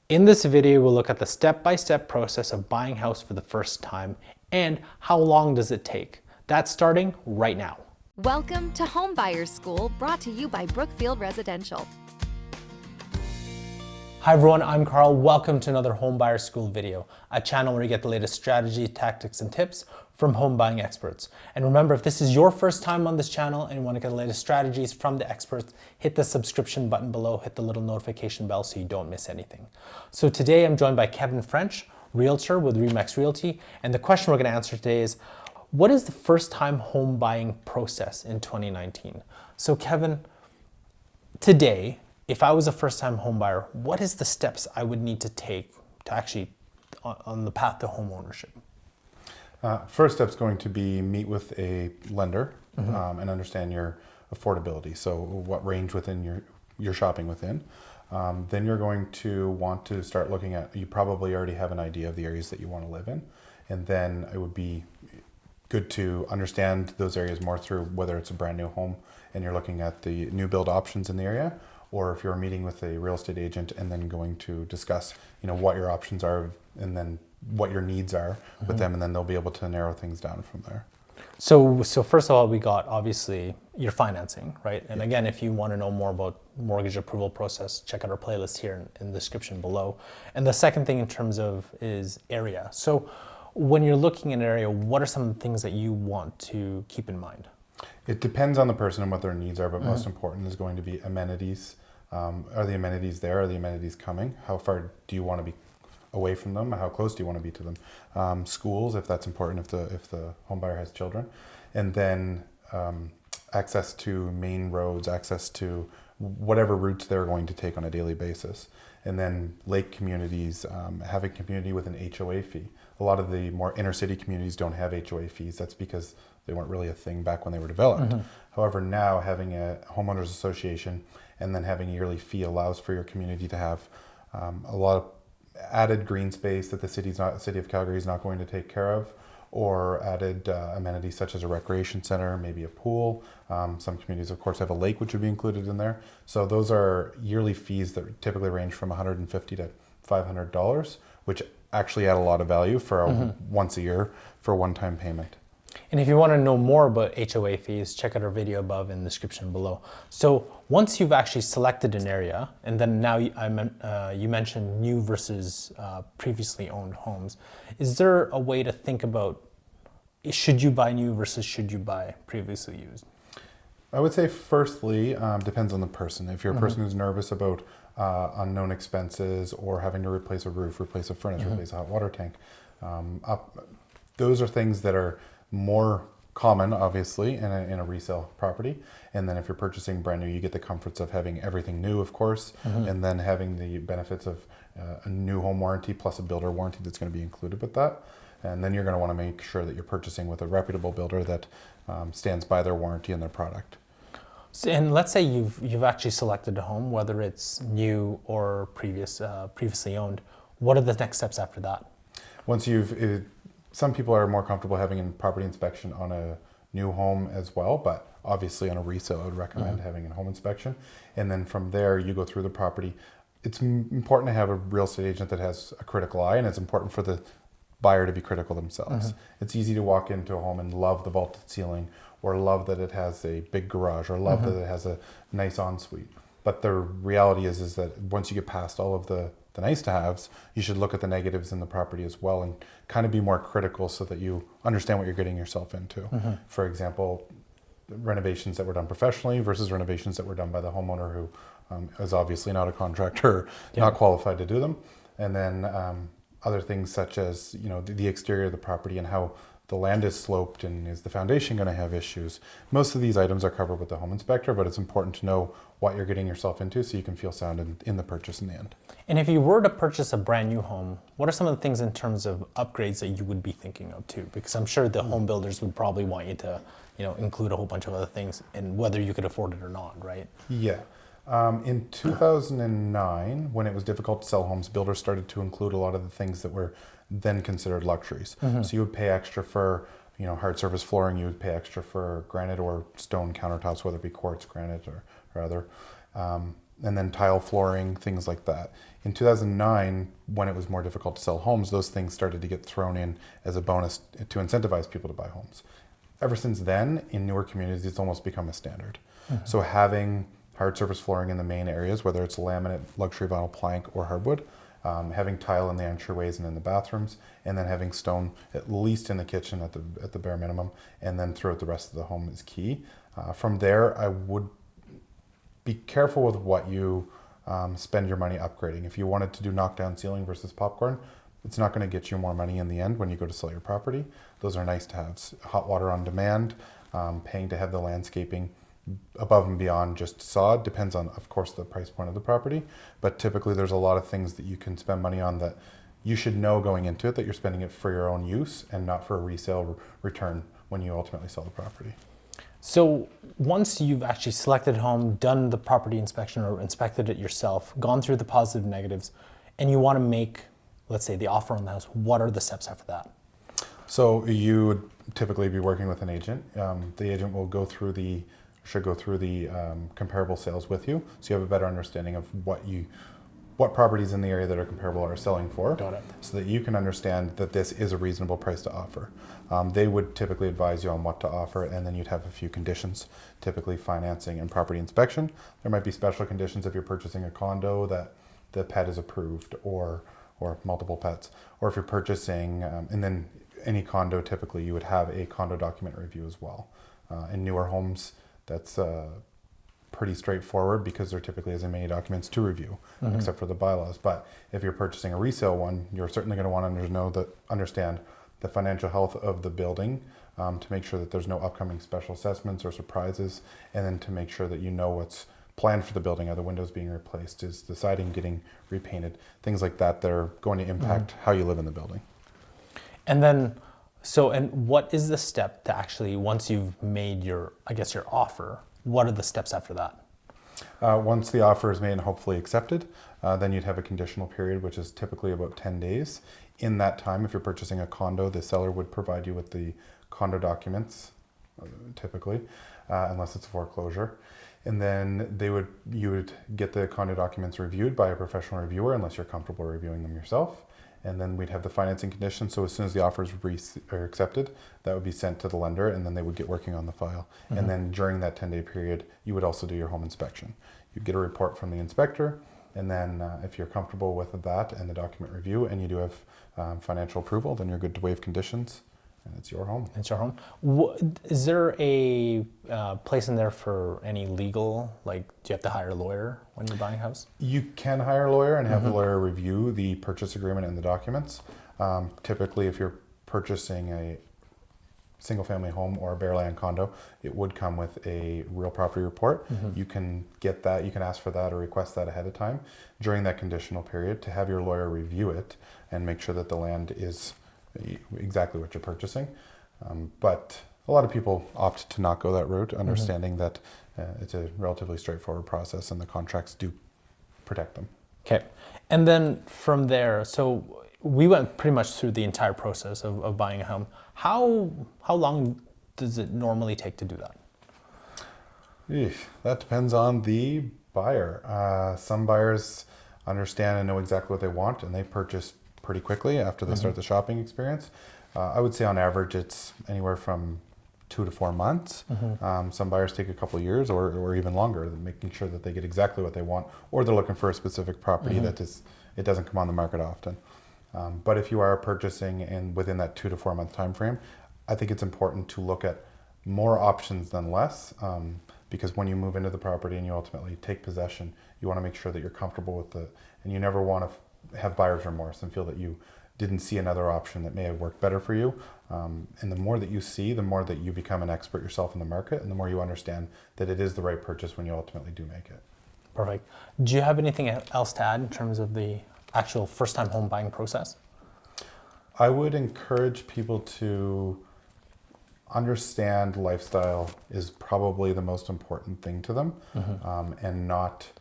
In this video, we'll look at the step-by-step process of buying a house for the first time and how long does it take. That's starting right now. Welcome to Homebuyer School, brought to you by Brookfield Residential. Hi everyone, I'm Carl. Welcome to another Homebuyer School video, a channel where you get the latest strategy, tactics, and tips from home buying experts. And remember, if this is your first time on this channel and you want to get the latest strategies from the experts, hit the subscription button below, hit the little notification bell so you don't miss anything. So today I'm joined by Kevin French, realtor with Remax Realty, and the question we're going to answer today is, what is the first time home buying process in 2019? So Kevin, today, if I was a first-time home buyer, what is the steps I would need to take to actually on the path to home ownership? First step is going to be meet with a lender and understand your affordability. So what range within you're shopping within. Then you're going to want to start looking at, you probably already have an idea of the areas that you want to live in. And then it would be good to understand those areas more through whether it's a brand new home and you're looking at the new build options in the area, or if you're meeting with a real estate agent and then going to discuss, what your options are and then what your needs are with them, and then they'll be able to narrow things down from there. So first of all, we got obviously your financing, right? And again, if you want to know more about mortgage approval process, check out our playlist here in the description below. And the second thing in terms of is area. So when you're looking at an area, what are some of the things that you want to keep in mind? It depends on the person and what their needs are, but most important is going to be amenities. Are the amenities there? Are the amenities coming? How far do you want to be away from them? How close do you want to be to them? Schools, if that's important, if the home buyer has children. And then access to main roads, access to whatever routes they're going to take on a daily basis. And then lake communities, have a community with an HOA fee. A lot of the more inner city communities don't have HOA fees. That's because they weren't really a thing back when they were developed. However, now having a homeowners association and then having a yearly fee allows for your community to have a lot of added green space that the city of Calgary is not going to take care of, or added amenities such as a recreation center, maybe a pool. Some communities, of course, have a lake, which would be included in there. So those are yearly fees that typically range from $150 to $500, which actually add a lot of value for once a year for a one-time payment. And if you want to know more about HOA fees, check out our video above in the description below. So once you've actually selected an area, and then now you mentioned new versus previously owned homes, is there a way to think about, should you buy new versus should you buy previously used? I would say firstly, depends on the person. If you're a person who's nervous about unknown expenses or having to replace a roof, replace a furnace, replace a hot water tank, those are things that are more common, obviously, in a resale property. And then if you're purchasing brand new, you get the comforts of having everything new, of course, and then having the benefits of a new home warranty plus a builder warranty that's going to be included with that. And then you're going to want to make sure that you're purchasing with a reputable builder that stands by their warranty and their product. So, and let's say you've actually selected a home, whether it's new or previously owned. What are the next steps after that? Once some people are more comfortable having a property inspection on a new home as well, but obviously on a resale, I would recommend having a home inspection. And then from there, you go through the property. It's important to have a real estate agent that has a critical eye, and it's important for the buyer to be critical themselves. It's easy to walk into a home and love the vaulted ceiling, or love that it has a big garage, or love that it has a nice ensuite. But the reality is that once you get past all of the nice to haves, you should look at the negatives in the property as well and kind of be more critical so that you understand what you're getting yourself into. For example, renovations that were done professionally versus renovations that were done by the homeowner who is obviously not a contractor, not qualified to do them. And then other things such as the exterior of the property and how the land is sloped and is the foundation going to have issues. Most of these items are covered with the home inspector, but it's important to know what you're getting yourself into so you can feel sound in the purchase in the end. And if you were to purchase a brand new home, what are some of the things in terms of upgrades that you would be thinking of too? Because I'm sure the home builders would probably want you to, include a whole bunch of other things and whether you could afford it or not, right? Yeah. In 2009, when it was difficult to sell homes, builders started to include a lot of the things that were then considered luxuries. So you would pay extra for hard surface flooring, you would pay extra for granite or stone countertops, whether it be quartz, granite, or other. and then tile flooring, things like that. In 2009, when it was more difficult to sell homes, those things started to get thrown in as a bonus to incentivize people to buy homes. Ever since then, in newer communities, it's almost become a standard. So having hard surface flooring in the main areas, whether it's laminate, luxury vinyl plank, or hardwood, having tile in the entryways and in the bathrooms, and then having stone at least in the kitchen at the bare minimum, and then throughout the rest of the home is key. From there, I would be careful with what you spend your money upgrading. If you wanted to do knockdown ceiling versus popcorn, it's not going to get you more money in the end when you go to sell your property. Those are nice to have. Hot water on demand, paying to have the landscaping above and beyond just sod, depends on, of course, the price point of the property. But typically there's a lot of things that you can spend money on that you should know going into it that you're spending it for your own use and not for a resale return when you ultimately sell the property. So once you've actually selected a home, done the property inspection or inspected it yourself, gone through the positive negatives, and you want to make, let's say, the offer on the house, what are the steps after that? So you would typically be working with an agent. The agent will should go through the comparable sales with you, so you have a better understanding of what properties in the area that are comparable are selling for. Got it. So that you can understand that this is a reasonable price to offer. They would typically advise you on what to offer, and then you'd have a few conditions, typically financing and property inspection. There might be special conditions if you're purchasing a condo that the pet is approved, or multiple pets, or if you're purchasing, and then any condo, typically you would have a condo document review as well. In newer homes, that's pretty straightforward because there typically isn't many documents to review, except for the bylaws. But if you're purchasing a resale one, you're certainly going to want to understand the financial health of the building, to make sure that there's no upcoming special assessments or surprises, and then to make sure that you know what's planned for the building. Are the windows being replaced? Is the siding getting repainted? Things like that that are going to impact how you live in the building. And then, and what is the step to actually, once you've made your offer, what are the steps after that? Once the offer is made and hopefully accepted, then you'd have a conditional period, which is typically about 10 days. In that time, if you're purchasing a condo, the seller would provide you with the condo documents, typically, unless it's a foreclosure. And then you would get the condo documents reviewed by a professional reviewer, unless you're comfortable reviewing them yourself. And then we'd have the financing conditions. So as soon as the offers are accepted, that would be sent to the lender, and then they would get working on the file. And then during that 10-day period, you would also do your home inspection. You'd get a report from the inspector, and then if you're comfortable with that and the document review, and you do have financial approval, then you're good to waive conditions, and it's your home. It's your home. Is there a place in there for any legal, like, do you have to hire a lawyer when you're buying a house? You can hire a lawyer and have the lawyer review the purchase agreement and the documents. Typically, if you're purchasing a single family home or a bare land condo, it would come with a real property report. You can get that, you can ask for that or request that ahead of time during that conditional period to have your lawyer review it and make sure that the land is exactly what you're purchasing. But a lot of people opt to not go that route, understanding that it's a relatively straightforward process and the contracts do protect them. Okay. And then from there, so we went pretty much through the entire process of buying a home. How long does it normally take to do that? That depends on the buyer. Some buyers understand and know exactly what they want, and they purchase pretty quickly after they start the shopping experience. I would say on average it's anywhere from 2 to 4 months. Some buyers take a couple of years or even longer, making sure that they get exactly what they want, or they're looking for a specific property it doesn't come on the market often. But if you are purchasing and within that 2 to 4 month time frame, I think it's important to look at more options than less, because when you move into the property and you ultimately take possession, you want to make sure that you're comfortable with it, and you never want to have buyer's remorse and feel that you didn't see another option that may have worked better for you. And the more that you see, the more that you become an expert yourself in the market, and the more you understand that it is the right purchase when you ultimately do make it. Perfect. Do you have anything else to add in terms of the actual first-time home buying process? I would encourage people to understand lifestyle is probably the most important thing to them, and not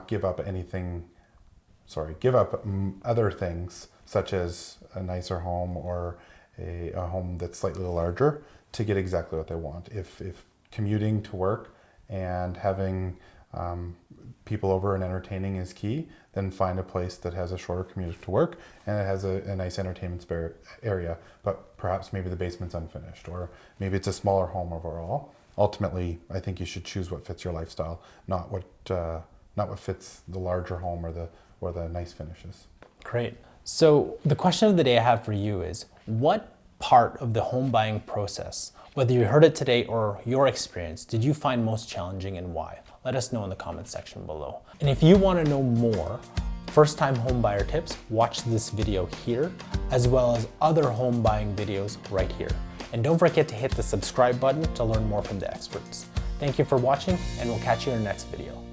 give up give up other things such as a nicer home or a home that's slightly larger to get exactly what they want. If commuting to work and having people over and entertaining is key, then find a place that has a shorter commute to work and it has a nice entertainment area, but perhaps maybe the basement's unfinished, or maybe it's a smaller home overall. Ultimately, I think you should choose what fits your lifestyle, not what fits the larger home or the nice finishes. Great. So the question of the day I have for you is, what part of the home buying process, whether you heard it today or your experience, did you find most challenging and why? Let us know in the comments section below. And if you want to know more first-time home buyer tips, watch this video here, as well as other home buying videos right here. And don't forget to hit the subscribe button to learn more from the experts. Thank you for watching, and we'll catch you in the next video.